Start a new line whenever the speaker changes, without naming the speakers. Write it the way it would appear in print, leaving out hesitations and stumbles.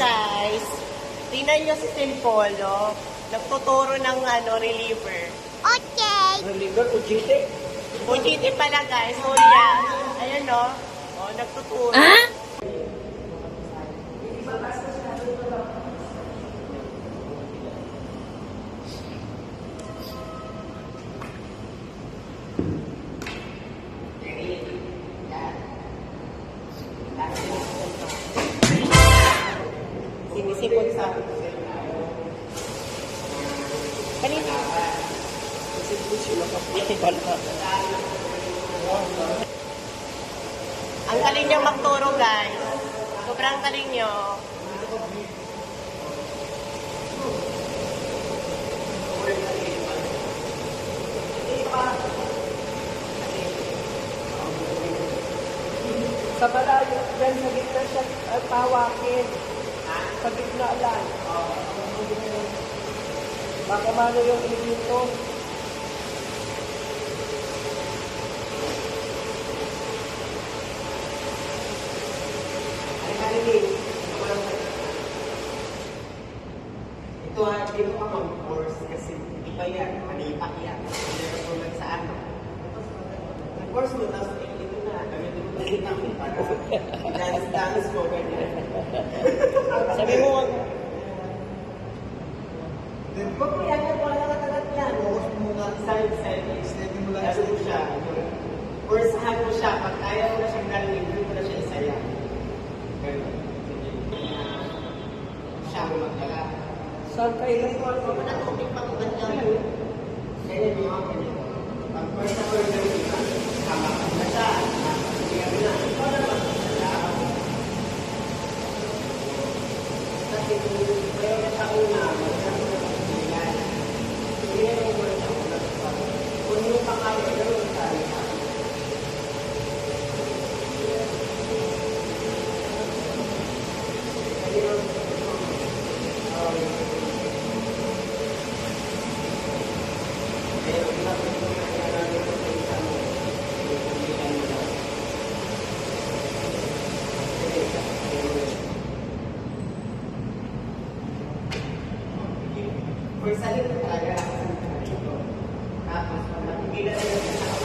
guys, tingnan nyo si Simpolo. Nagtuturo ng reliever.
Okay.
Reliever, ujite.
Ujiti pala guys. So yan. Ayan o. Oh, nagtuturo. Sinisipon sa kanina. Ang galing niyang magturo guys. Sobrang galing niyo.
Sa malayo, dyan sa gitna siya tawakin. Sa gitna lang. Baka mano yung ilito.
Ito hindi mo ka mag-course kasi iba yan, manipak yan. Hindi ka tulad sa ano. Nag-course mo, tapos ito na, gamitin mo na rin ako para dance mo, ganyan.
Sabi mo,
Huwag mo yan, wala ka tagat yan. Focus mo muna side. Steady mo lang siya. Coursehan mo siya, pag kaya mo na siyang galing, hindi mo na siya isaya. Ganyan. Siya mo magdala.
Saan kayo?
huwag mo na tubig pang ganda.
Ganyan mo ako ganyan. Pag first na first na tama ka na siya. Kaya mo na. Ikaw na magdala. Kasi kung mayroon na sa una, mayroon na sa pagkakas. Hindi na yung wala sa una. Kung yung pakaya, gano'n tayo. First, salita talaga. Tapos, pag nakikita na yung